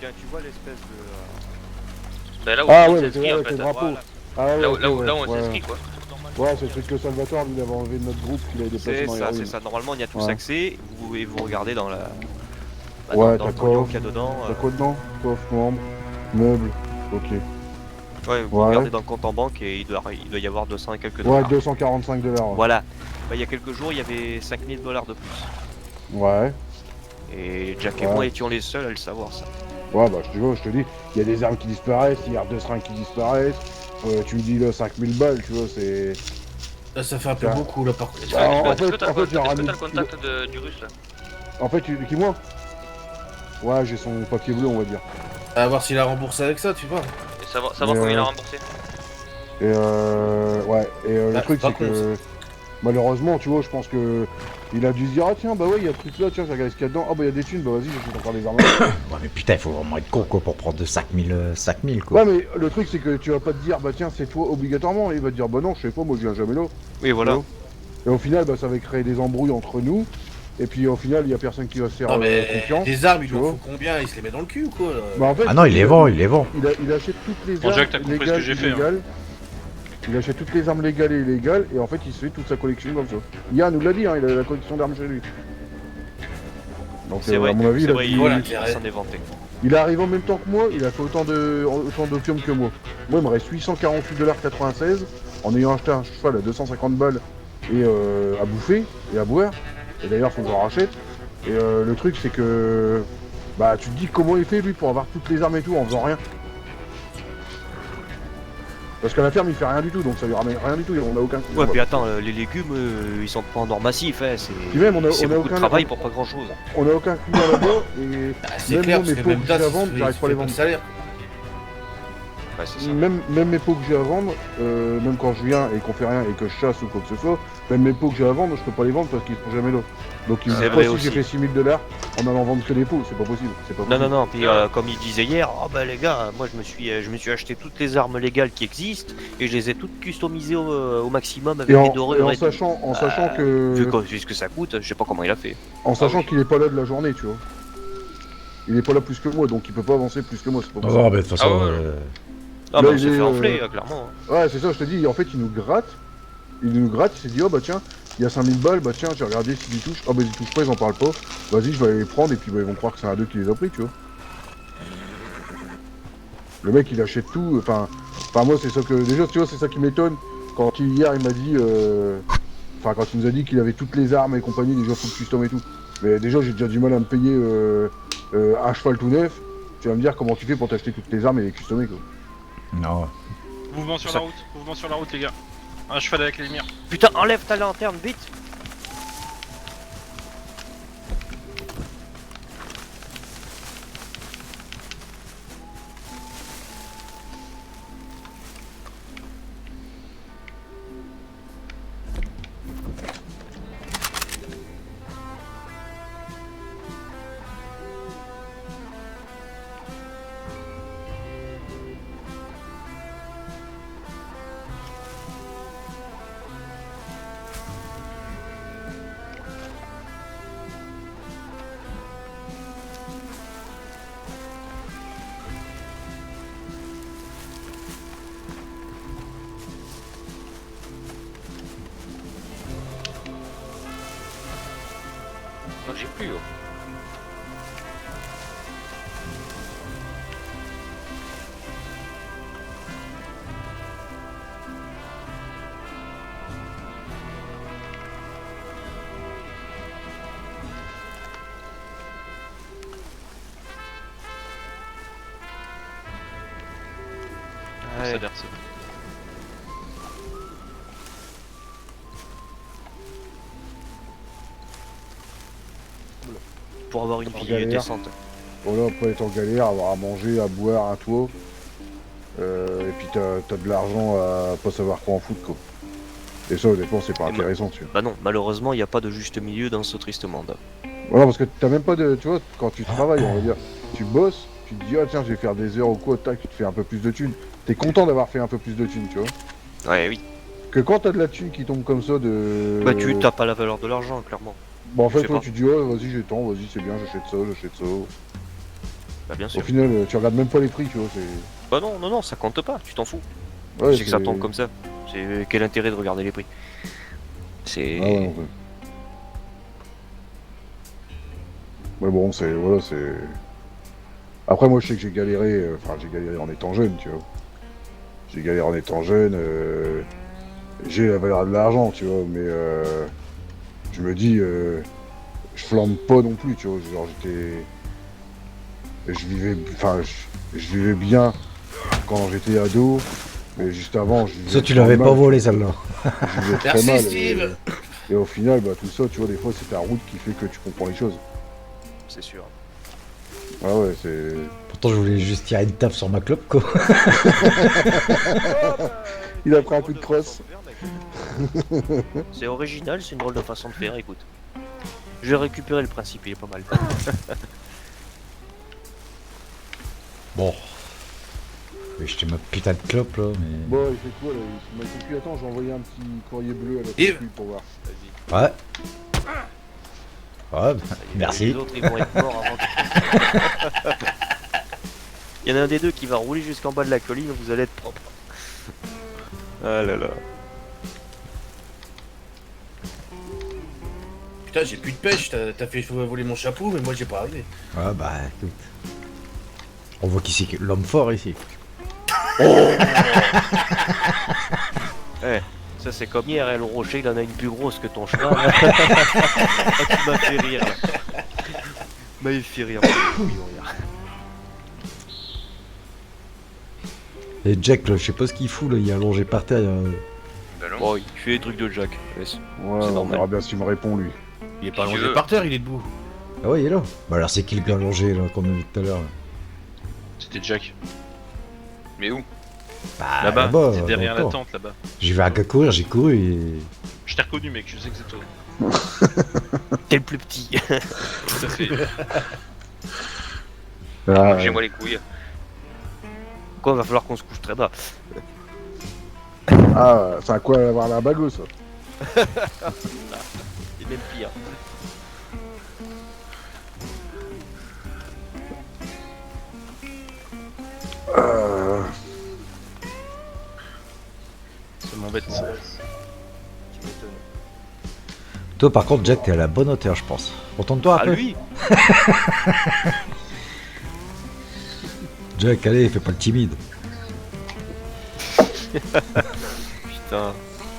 Tiens, tu vois l'espèce de... Bah là où Ah on ouais, mais s'inscrit c'est en avec fait. le drapeau. Voilà. Ah ouais, Là où, ok, là où, ouais, là où on ouais. s'inscrit quoi. Ouais, c'est le truc que Salvatore, lui, il avait enlevé de notre groupe, qu'il avait déplacé C'est dans les ça, ruines. c'est ça. Normalement, il y a tous Ouais. accès. Vous pouvez vous regarder dans la... Bah, Ouais, dans le d'accord. pognon qu'il y a dedans. T'as quoi dedans? Coffre, membre, meubles, ok. Ouais, vous Ouais. regardez dans le compte en banque et il doit y avoir 200 et quelques Ouais, dollars. 245 $. Ouais. Voilà. Bah, il y a quelques jours, il y avait 5000 $ de plus. Ouais. Et Jack et Ouais. moi étions les seuls à le savoir, ça. Ouais, bah je te dis, il y a des armes qui disparaissent, il y a 2 seringues qui disparaissent. Tu me dis là 5000 balles, tu vois, c'est. Là, ça fait un peu Ça- beaucoup là par contre. Bah, en Est-ce que fait, t'as en fait, j'ai est-ce que ramené- t'as le contact du russe là? En fait, qui moi? Ouais, j'ai son papier bleu, on va dire. À voir s'il a remboursé avec ça, tu vois. Et savoir Mais, combien il a remboursé? Et ouais, et le Bah, truc par c'est que malheureusement, tu vois, je pense que il a dû se dire ah tiens bah ouais il y a ce truc là, tiens j'ai regardé ce qu'il y a dedans, ah bah il y a des thunes, bah vas-y j'achète encore des armes. Ouais, mais putain, il faut vraiment être con, quoi, pour prendre de 5000, quoi. Ouais mais le truc c'est que tu vas pas te dire bah tiens c'est toi obligatoirement, et il va te dire bah non je sais pas, moi je viens jamais là. Oui, voilà. Et au final bah ça va créer des embrouilles entre nous, et puis au final il y a personne qui va se faire Non mais confiance. les armes, il tu lui en vois. faut combien? Il se les met dans le cul ou quoi? Bah en fait, Ah non, il les vend, il les vend. il achète toutes les Bon, armes Jack, t'as compris ce que légales, j'ai fait, hein. illégales. Il achète toutes les armes légales et illégales, et en fait il se fait toute sa collection comme ça. Yann nous l'a dit, hein, il a la collection d'armes chez lui. Donc C'est vrai, à mon avis, c'est vrai, il voilà, s'en est vanté. il est arrivé en même temps que moi, il a fait autant d'opium que moi. Moi il me reste 848,96 $, en ayant acheté un cheval à 250 balles et à bouffer et à boire. Et d'ailleurs faut que j'en rachète. Et le truc c'est que bah tu te dis comment il fait lui pour avoir toutes les armes et tout en faisant rien. Parce qu'à la ferme il fait rien du tout, donc ça lui ramène rien du tout, on a aucun. Ouais, puis attends, les légumes, ils sont pas en or massif, hein, Puis même, on a c'est beaucoup aucun- de travail pour pas grand chose. On a aucun client là-bas et Bah, c'est même clair, moi, parce mes que même pots que là, j'ai à vendre, j'arrive pas à les vendre. salaire. Ouais, c'est ça. Même mes pots que j'ai à vendre, même quand je viens et qu'on fait rien et que je chasse ou quoi que ce soit, même mes pots que j'ai à vendre, je peux pas les vendre parce qu'ils sont jamais là. Donc il me C'est dit vrai pas si aussi. j'ai fait 6000 $, en allant vendre que des pots, c'est pas possible. C'est pas Non, possible. non, non, puis comme il disait hier, oh bah les gars, moi je me suis acheté toutes les armes légales qui existent et je les ai toutes customisées au maximum avec Et des en, dorures et tout. sachant que. Vu ce que ça coûte, je sais pas comment il a fait. En sachant oui. qu'il est pas là de la journée, tu vois. Il est pas là plus que moi, donc il peut pas avancer plus que moi, c'est pas Non, possible. non, mais de toute façon, Ah ouais. Ah Là, bah on il s'est est, fait enfler, clairement. Ouais, c'est ça, je te dis, en fait, il nous gratte. Il nous gratte, il s'est dit, oh bah tiens, il y a 5000 balles, bah tiens, j'ai regardé s'ils y touchent. Oh bah ils y touchent pas, ils en parlent pas. Vas-y, je vais aller les prendre, et puis bah, ils vont croire que c'est un d'eux qui les a pris, tu vois. Le mec, il achète tout, enfin moi, c'est ça que. Déjà, tu vois, c'est ça qui m'étonne. Quand hier, il m'a dit. Enfin, quand il nous a dit qu'il avait toutes les armes et compagnie, déjà full custom et tout. Mais déjà, j'ai déjà du mal à me payer un cheval tout neuf. Tu vas me dire comment tu fais pour t'acheter toutes les armes et les customer, quoi. non. Mouvement sur Ça- la route, les gars. Un cheval avec les lumières. Putain, enlève ta lanterne, vite. Non, j'ai plus. Oh. Ouais. Ça a l'air, ça. pour avoir une En vie galère. décente. Voilà, pas être en galère, avoir à manger, à boire, un toit. Et puis t'as de l'argent à pas savoir quoi en foutre, quoi. Et ça, honnêtement, c'est pas Et intéressant, tu vois. Bah non, malheureusement, il n'y a pas de juste milieu dans ce triste monde. Voilà, parce que t'as même pas de. Tu vois, quand tu travailles, on va dire, tu bosses, tu te dis, ah tiens, je vais faire des heures ou quoi, tac, tu te fais un peu plus de thunes. T'es content d'avoir fait un peu plus de thunes, tu vois. Ouais, oui. Que quand t'as de la thune qui tombe comme ça de. Bah tu t'as pas la valeur de l'argent, clairement. Bon, en je fait, sais toi, pas. tu te dis, oh, vas-y, j'ai le temps, vas-y, c'est bien, j'achète ça. Bah bien Au sûr. final, tu regardes même pas les prix, tu vois. C'est. Bah non, non, non, ça compte pas, tu t'en fous. Ouais, C'est que ça tombe comme ça. C'est quel intérêt de regarder les prix? C'est... Ah ouais, en fait. Mais bon, c'est. Voilà, c'est. Après, moi, je sais que j'ai galéré. Enfin, j'ai galéré en étant jeune, tu vois. J'ai galéré en étant jeune. J'ai la valeur de l'argent, tu vois. Mais je me dis. Je flambe pas non plus, tu vois. Genre, j'étais. Je vivais. Enfin, je vivais bien quand j'étais ado. Mais juste avant, je vivais. Ça, tu très l'avais mal, pas tu vois. volé celle-là. Je vivais très Merci, mal. Steve. Et au final, bah, tout ça, tu vois, des fois, c'est ta route qui fait que tu comprends les choses. C'est sûr. Ah ouais, c'est. Pourtant, je voulais juste tirer une tape sur ma clope, quoi. Il a pris un coup de crosse. C'est original, c'est une drôle de façon de faire, écoute. Je vais récupérer le principe, il est pas mal. Bon. Je vais jeter ma putain de clope, là, mais... Bon, il fait quoi là? Il m'a dit, attends, j'ai envoyé un petit courrier bleu à la Yves. sécu pour voir. Ouais. Ouais, bah, Les merci. autres, ils vont être morts avant que... Il y en a un des deux qui va rouler jusqu'en bas de la colline, vous allez être propre. Ah là là. Putain, j'ai plus de pêche, t'as fait voler mon chapeau, mais moi j'ai pas arrivé. Ouais, bah, écoute. On voit qui c'est l'homme fort, ici. Eh, ça c'est comme hier, hein, le rocher il en a une plus grosse que ton cheval. Ah, tu m'as fait rire là. Mais il fait rire. Et Jack, là, je sais pas ce qu'il fout, là, il est allongé par terre. Bah non. Bon, il fait des trucs de Jack. Laisse. Ouais, C'est on normal. verra bien s'il me répond lui. Il est pas Si tu allongé veux. par terre, il est debout. Ah ouais, il est là. Bah alors, c'est qui le gars allongé, là, qu'on a vu tout à l'heure là? C'était Jack. Mais où? Bah, Là-bas, là-bas, c'est derrière la dans le tente là-bas. J'ai vu un gars courir, j'ai couru et... Je t'ai reconnu, mec, je sais que c'est toi. T'es le plus petit. Tout à fait. Ah, J'ai moi les couilles. Quoi, va falloir qu'on se couche très bas. ah, c'est à quoi avoir la bague ça? C'est même pire. Ça m'embête ça. Tu m'étonnes. Toi, par contre, Jack, t'es à la bonne hauteur, je pense. Retourne-toi un Ah peu. lui Jack, allez, fais pas le timide. Putain,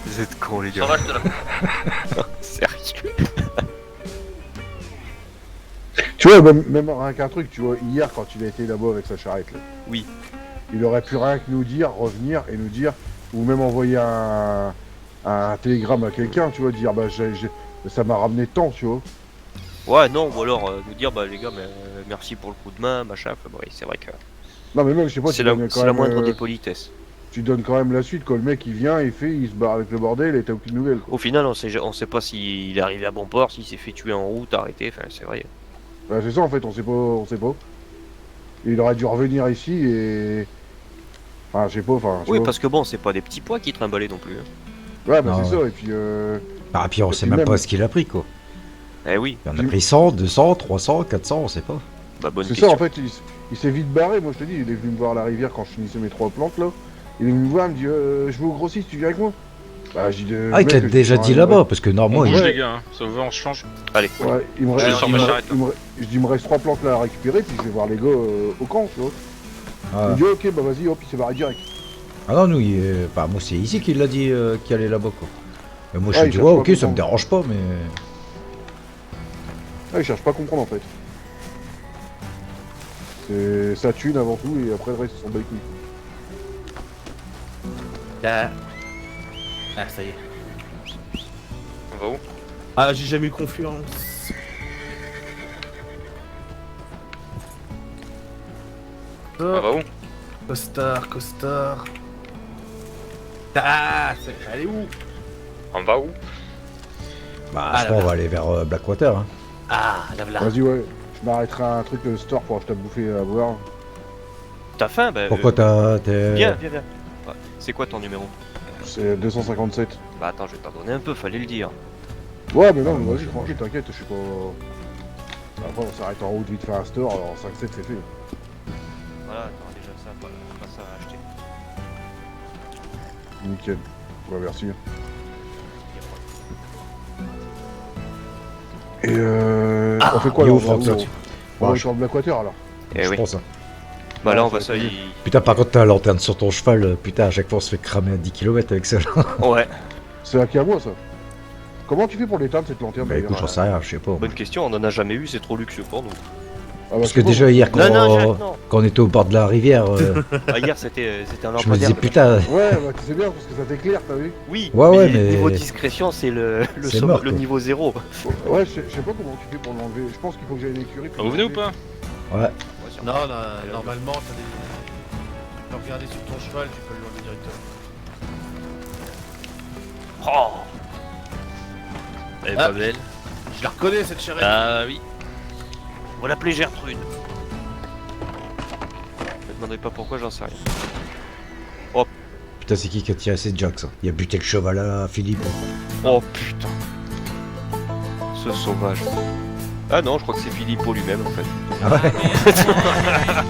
vous êtes cons les Ça gars. va, je te la... Sérieux. Tu vois, même rien qu'un truc, tu vois, hier quand il a été là-bas avec sa charrette là. Oui. Il aurait pu rien que nous dire, revenir et nous dire, ou même envoyer un télégramme à quelqu'un, tu vois, dire bah ça m'a ramené tant, tu vois. Ouais, non, ou alors nous dire, bah les gars, mais, merci pour le coup de main, machin. Enfin, bon, oui, c'est vrai que Non mais même, je sais pas, c'est tu la, donnes quand c'est la même, moindre des politesses. tu donnes quand même la suite, quand le mec il vient, il fait, il se barre avec le bordel et t'as aucune nouvelle, quoi. Au final, on sait pas s'il est arrivé à bon port, s'il s'est fait tuer en route, arrêté, enfin, c'est vrai. Bah, c'est ça en fait, on sait pas. Et il aurait dû revenir ici et... Enfin, je sais pas, enfin... tu Oui, vois. parce que bon, c'est pas des petits pois qui trimbalaient non plus. Hein. Ouais, bah Non, c'est ouais. ça, et puis Ah, puis on Et sait puis même même- pas ce qu'il a pris, quoi. Eh oui, Il en a pris 100, 200, 300, 400, on sait pas. bah bonne c'est question. ça en fait, il s'est vite barré, moi je te dis, il est venu me voir à la rivière quand je finissais mes 3 plantes là. Il est venu me voir, il me dit je vais au grossiste, tu viens avec moi? Bah j'ai dit... Ah, il te l'a déjà dit là-bas, parce que On normalement, bouge Ouais. les gars, hein. Ça vous va, on se change. Allez, Ouais, il me Ouais, reste... on il me- sort ma charrette, il me- Je dis, il me reste 3 plantes là à récupérer, puis je vais voir les gars au camp, tu vois. Il Ah. me dit ok, bah vas-y, hop, il s'est barré direct. Ah non, nous, bah, moi, c'est ici qu'il l'a dit qu'il allait là-bas, quoi. Et moi, je Ah, suis il dit, cherche ouais, pas ok, à ça me comprendre. dérange pas, mais... Ah, il cherche pas à comprendre en fait. C'est sa thune avant tout, et après le reste, ils sont bat les couilles. Ah, ça y est. On va où? Ah, j'ai jamais eu confiance. On va où? Costard. Ah, elle est où? On va où? Bah, Ah, je crois qu'on va aller vers Blackwater. Hein. Ah, là voilà. Vas-y, ouais. Je m'arrêterai à un truc store pour acheter à bouffer à boire. T'as faim? Bah, Pourquoi t'es... Viens. Ouais. C'est quoi ton numéro? C'est 257. Bah attends, je vais t'en donner un peu, fallait le dire. Ouais, mais non, mais vas-y, tranquille, t'inquiète, je suis pas. Après, on s'arrête en route vite faire un store, alors 5-7 c'est fait. Voilà, attends, déjà ça, voilà, pas ça à acheter. Nickel. Ouais, merci. Et on fait quoi il est là? où, On va Franck, où, toi on va Ouais, sur Blackwater alors. Eh je oui. pense. Hein. Bah là, on Ouais, va ça ça, va être il... Putain, par contre, t'as la lanterne sur ton cheval. Putain, à chaque fois, on se fait cramer à 10 km avec ça. Ouais, C'est à qui à moi ça? Comment tu fais pour l'éteindre cette lanterne Bah d'ailleurs? écoute, j'en sais rien, je sais pas. bonne question, on en a jamais eu, c'est trop luxueux pour nous. Ah, bah, Parce je que sais pas, déjà hier, quand, Non, Jacques, non. quand on était au bord de la rivière, Ah, hier, c'était un je me lampadaire. disais putain, Ouais, bah tu sais bien parce que ça t'éclaire, t'as vu? Oui, Ouais, mais- niveau discrétion, c'est C'est mort, le quoi. niveau 0. Ouais, je sais pas comment tu fais pour l'enlever. Je pense qu'il faut que j'aille une écurie. Vous venez ou pas? ouais. Non, normalement, t'as des... Tu peux regarder sur ton cheval, tu peux l'enlever directement. Oh, Elle est Ah. pas belle. Je la reconnais cette charrette. Ah oui. on va l'appeler Gertrude. Me demandez pas pourquoi, j'en sais rien. Putain, c'est qui a tiré ces jacks ça? Il a buté le cheval à Philippe. Oh putain. Ce sauvage. Ah non, je crois que c'est Filippo lui-même en fait. Ah ouais.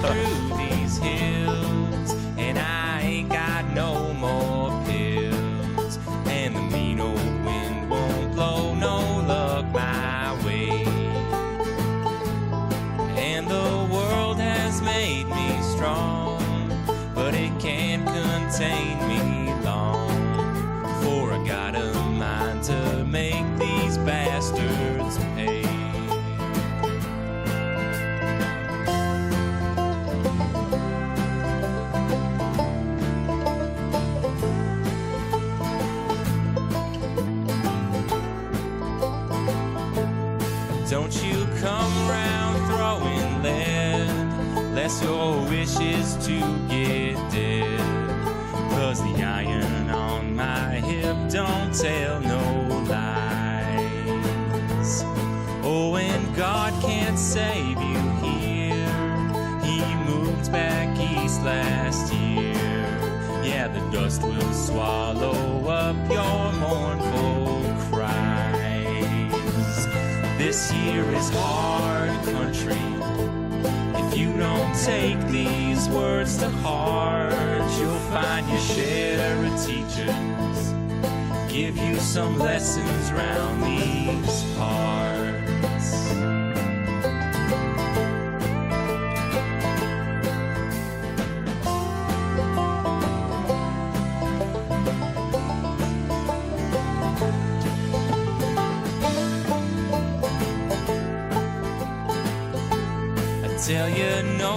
through these hills, and I ain't got no more pills, and the mean old wind won't blow no luck my way, and the world has made me strong, but it can't contain me long, for I got a mind to make these bastards pay. Don't you come round throwing lead, lest your wish is to get dead. 'Cause the iron on my hip don't tell no lies. Oh, and God can't save you here. He moved back east last year. Yeah, the dust will swallow up your mournful cries. This here is hard country. If you don't take these words to heart, you'll find your share of teachers give you some lessons round these parts. Tell you no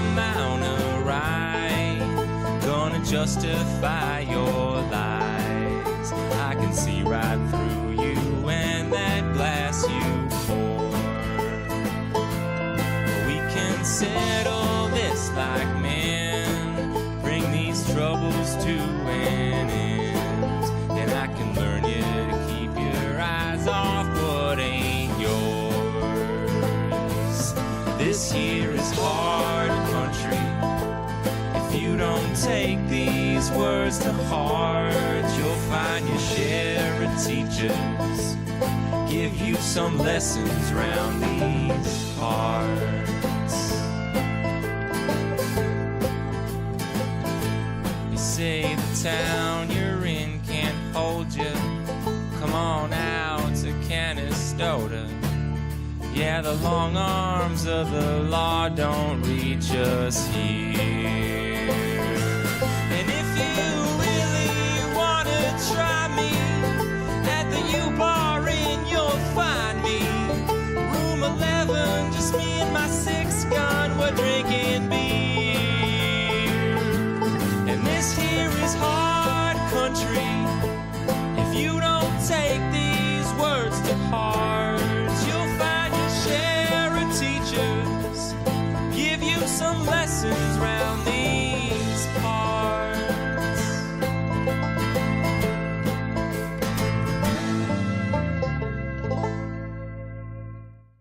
amount of right gonna justify your lies. I can see right through you and that glass you pour. But we can settle this like men, bring these troubles to an end, and I can learn you to keep your eyes off what ain't yours. This here is hard country. If you don't take these words to heart, you'll find your share of teachers give you some lessons round these parts. You say the town you're in can't hold you. Come on out to Canastota. Yeah, the long arms of the law don't reach us here.